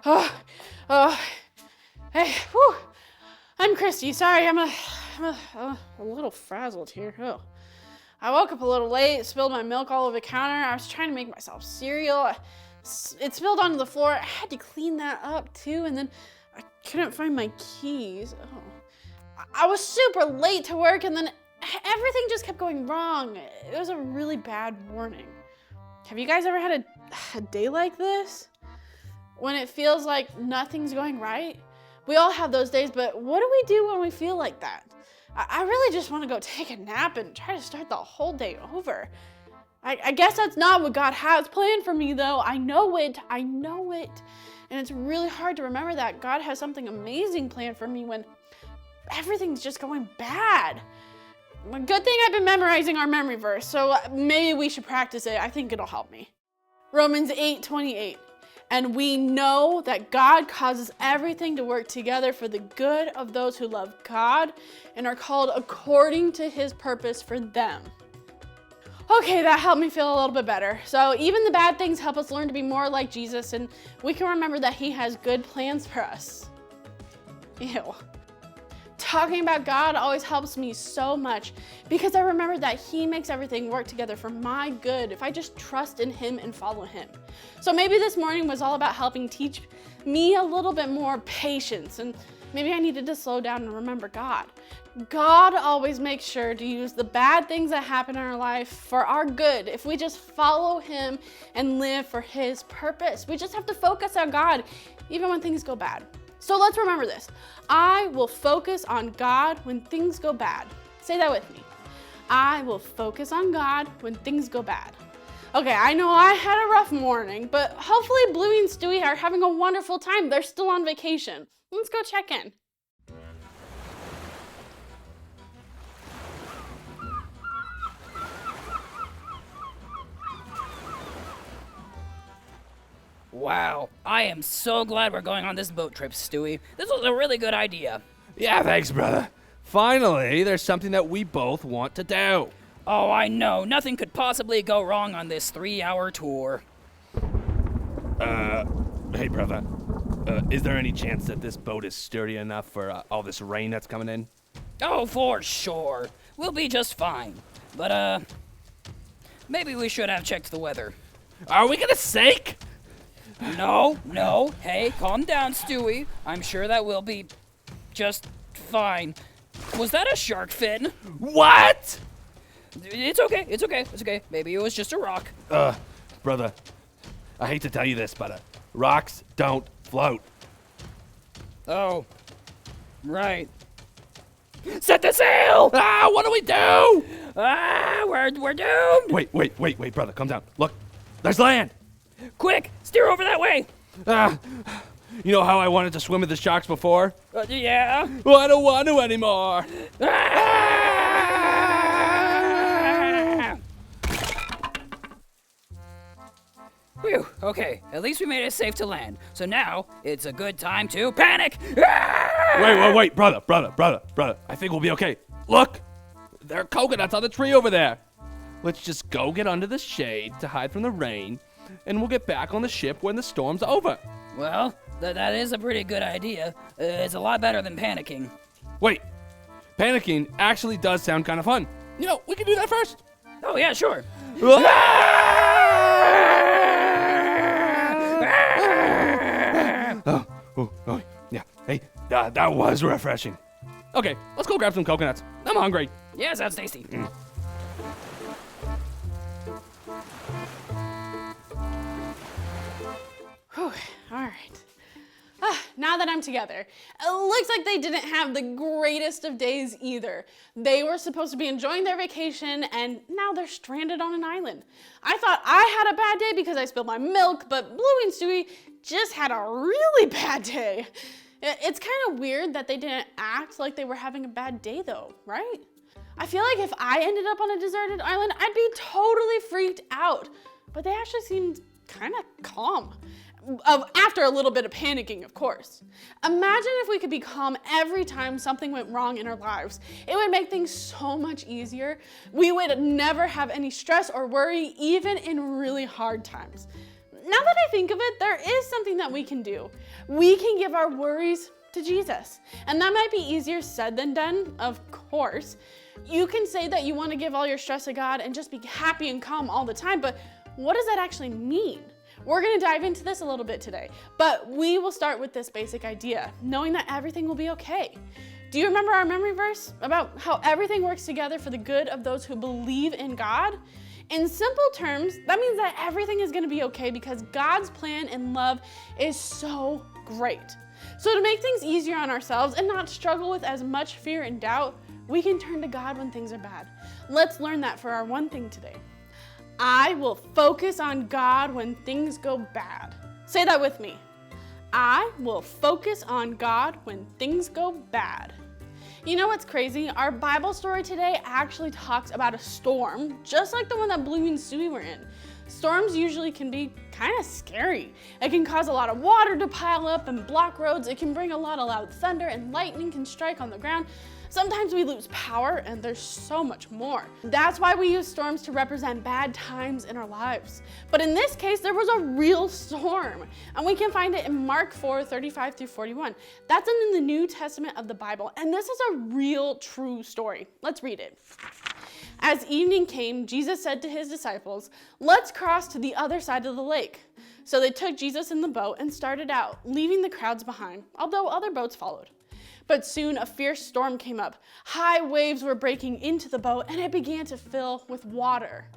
Oh, oh. Hey, whew. I'm Christy. Sorry, I'm a little frazzled here. Oh. I woke up a little late, spilled my milk all over the counter. I was trying to make myself cereal. It spilled onto the floor. I had to clean that up too, and then I couldn't find my keys. Oh. I was super late to work, and then everything just kept going wrong. It was a really bad morning. Have you guys ever had a day like this? When it feels like nothing's going right? We all have those days, but what do we do when we feel like that? I really just want to go take a nap and try to start the whole day over. I guess that's not what God has planned for me, though. I know it. And it's really hard to remember that God has something amazing planned for me when everything's just going bad. Good thing I've been memorizing our memory verse, so maybe we should practice it. I think it'll help me. Romans 8:28. And we know that God causes everything to work together for the good of those who love God and are called according to his purpose for them. Okay, that helped me feel a little bit better. So even the bad things help us learn to be more like Jesus, and we can remember that he has good plans for us. Ew. Talking about God always helps me so much because I remember that he makes everything work together for my good if I just trust in him and follow him. So maybe this morning was all about helping teach me a little bit more patience, and maybe I needed to slow down and remember God. God always makes sure to use the bad things that happen in our life for our good if we just follow him and live for his purpose. We just have to focus on God even when things go bad. So let's remember this. I will focus on God when things go bad. Say that with me. I will focus on God when things go bad. Okay, I know I had a rough morning, but hopefully Bluey and Stewie are having a wonderful time. They're still on vacation. Let's go check in. Wow, I am so glad we're going on this boat trip, Stewie. This was a really good idea. Yeah, thanks, brother. Finally, there's something that we both want to do. Oh, I know. Nothing could possibly go wrong on this 3-hour tour. Hey, brother. Is there any chance that this boat is sturdy enough for all this rain that's coming in? Oh, for sure. We'll be just fine. But, maybe we should have checked the weather. Are we gonna sink? No. Hey, calm down, Stewie. I'm sure that we'll be just fine. Was that a shark fin? What? It's okay. Maybe it was just a rock. Brother, I hate to tell you this, but rocks don't float. Oh, right. Set the sail! What do we do? We're doomed! Wait, brother, calm down. Look, there's land. Quick, steer over that way. You know how I wanted to swim with the sharks before? Yeah. Well, I don't want to anymore. Whew, okay, at least we made it safe to land. So now, it's a good time to panic! Wait, brother. I think we'll be okay. Look, there are coconuts on the tree over there. Let's just go get under the shade to hide from the rain, and we'll get back on the ship when the storm's over. Well, that is a pretty good idea. It's a lot better than panicking. Wait, panicking actually does sound kind of fun. You know, we can do that first. Oh, yeah, sure. Oh, yeah. Hey, that was refreshing. Okay, let's go grab some coconuts. I'm hungry. Yeah, sounds tasty. Whew, all right. Now that I'm together, it looks like they didn't have the greatest of days either. They were supposed to be enjoying their vacation, and now they're stranded on an island. I thought I had a bad day because I spilled my milk, but Bluey and Stewie just had a really bad day. It's kind of weird that they didn't act like they were having a bad day though, right? I feel like if I ended up on a deserted island, I'd be totally freaked out, but they actually seemed kind of calm. After a little bit of panicking, of course. Imagine if we could be calm every time something went wrong in our lives. It would make things so much easier. We would never have any stress or worry, even in really hard times. now that I think of it, there is something that we can do. We can give our worries to Jesus. And that might be easier said than done, of course. You can say that you want to give all your stress to God and just be happy and calm all the time, but what does that actually mean? We're going to dive into this a little bit today, but we will start with this basic idea, knowing that everything will be okay. Do you remember our memory verse about how everything works together for the good of those who believe in God? In simple terms, that means that everything is going to be okay because God's plan and love is so great. So to make things easier on ourselves and not struggle with as much fear and doubt, we can turn to God when things are bad. Let's learn that for our one thing today. I will focus on God when things go bad. Say that with me. I will focus on God when things go bad. You know what's crazy? Our Bible story today actually talks about a storm, just like the one that Blue and Stewie were in. Storms usually can be kind of scary. It can cause a lot of water to pile up and block roads. It can bring a lot of loud thunder and lightning can strike on the ground. Sometimes we lose power, and there's so much more. That's why we use storms to represent bad times in our lives. But in this case, there was a real storm, and we can find it in Mark 4:35 through 41. That's in the New Testament of the Bible, and this is a real, true story. Let's read it. As evening came, Jesus said to his disciples, "Let's cross to the other side of the lake." So they took Jesus in the boat and started out, leaving the crowds behind, although other boats followed. But soon a fierce storm came up. High waves were breaking into the boat, and it began to fill with water.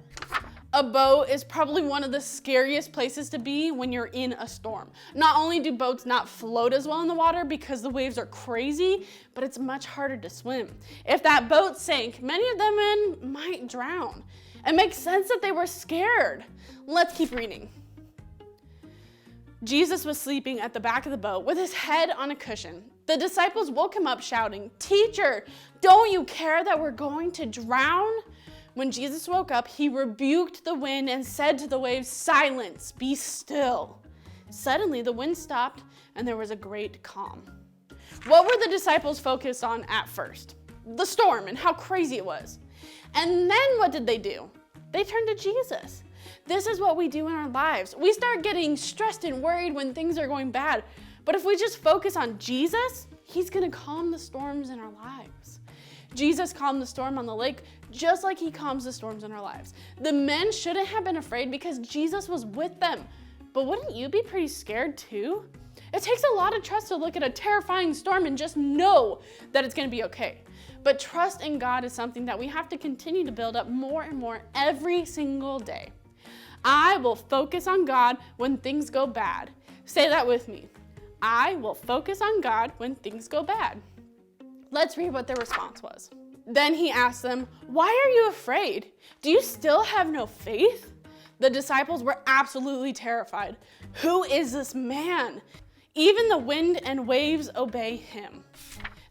A boat is probably one of the scariest places to be when you're in a storm. Not only do boats not float as well in the water because the waves are crazy, but it's much harder to swim. If that boat sank, many of the men might drown. It makes sense that they were scared. Let's keep reading. Jesus was sleeping at the back of the boat with his head on a cushion. The disciples woke him up shouting, "Teacher, don't you care that we're going to drown?" When Jesus woke up, he rebuked the wind and said to the waves, "Silence, be still." Suddenly the wind stopped and there was a great calm. What were the disciples focused on at first? The storm and how crazy it was. And then what did they do? They turned to Jesus. This is what we do in our lives. We start getting stressed and worried when things are going bad. But if we just focus on Jesus, he's going to calm the storms in our lives. Jesus calmed the storm on the lake just like he calms the storms in our lives. The men shouldn't have been afraid because Jesus was with them. But wouldn't you be pretty scared too? It takes a lot of trust to look at a terrifying storm and just know that it's going to be okay. But trust in God is something that we have to continue to build up more and more every single day. I will focus on God when things go bad. Say that with me. I will focus on God when things go bad. Let's read what their response was. Then he asked them, "Why are you afraid? Do you still have no faith?" The disciples were absolutely terrified. Who is this man? Even the wind and waves obey him.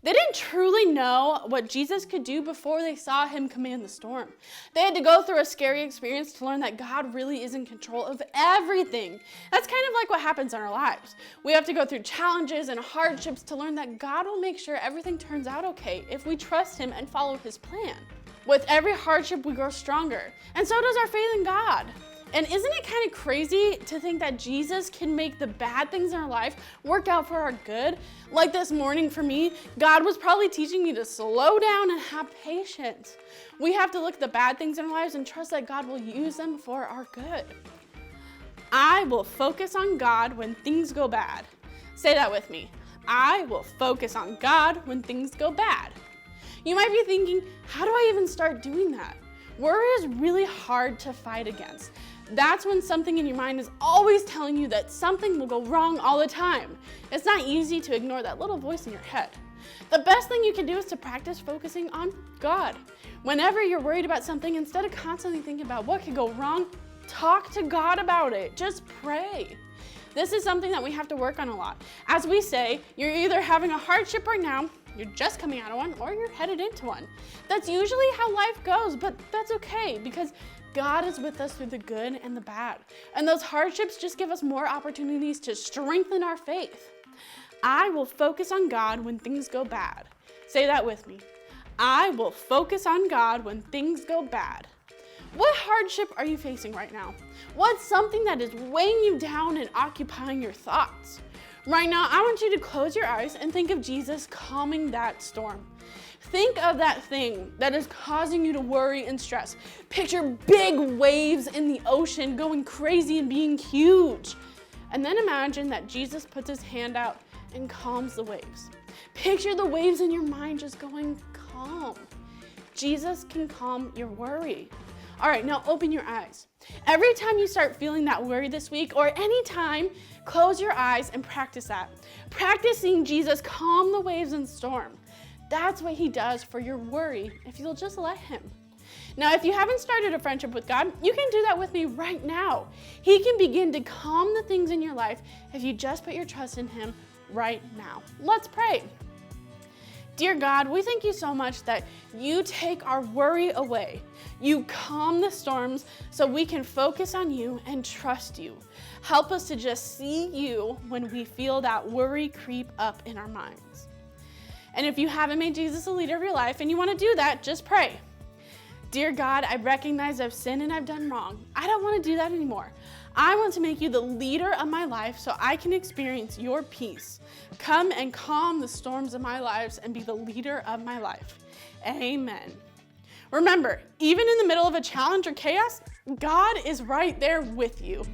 They didn't truly know what Jesus could do before they saw him command the storm. They had to go through a scary experience to learn that God really is in control of everything. That's kind of like what happens in our lives. We have to go through challenges and hardships to learn that God will make sure everything turns out okay if we trust him and follow his plan. With every hardship, we grow stronger, and so does our faith in God. And isn't it kind of crazy to think that Jesus can make the bad things in our life work out for our good? Like this morning for me, God was probably teaching me to slow down and have patience. We have to look at the bad things in our lives and trust that God will use them for our good. I will focus on God when things go bad. Say that with me. I will focus on God when things go bad. You might be thinking, how do I even start doing that? Worry is really hard to fight against. That's when something in your mind is always telling you that something will go wrong all the time. It's not easy to ignore that little voice in your head. The best thing you can do is to practice focusing on God. Whenever you're worried about something, instead of constantly thinking about what could go wrong, talk to God about it. Just pray. This is something that we have to work on a lot. As we say, you're either having a hardship right now, you're just coming out of one, or you're headed into one. That's usually how life goes, but that's okay because God is with us through the good and the bad. And those hardships just give us more opportunities to strengthen our faith. I will focus on God when things go bad. Say that with me. I will focus on God when things go bad. What hardship are you facing right now? What's something that is weighing you down and occupying your thoughts? Right now, I want you to close your eyes and think of Jesus calming that storm. Think of that thing that is causing you to worry and stress. Picture big waves in the ocean going crazy and being huge. And then imagine that Jesus puts his hand out and calms the waves. Picture the waves in your mind just going calm. Jesus can calm your worry. All right, now open your eyes. Every time you start feeling that worry this week, or anytime, close your eyes and practice that. Practice seeing Jesus calm the waves and storm. That's what he does for your worry if you'll just let him. Now, if you haven't started a friendship with God, you can do that with me right now. He can begin to calm the things in your life if you just put your trust in him right now. Let's pray. Dear God, we thank you so much that you take our worry away. You calm the storms so we can focus on you and trust you. Help us to just see you when we feel that worry creep up in our minds. And if you haven't made Jesus the leader of your life and you want to do that, just pray. Dear God, I recognize I've sinned and I've done wrong. I don't want to do that anymore. I want to make you the leader of my life so I can experience your peace. Come and calm the storms of my lives and be the leader of my life. Amen. Remember, even in the middle of a challenge or chaos, God is right there with you.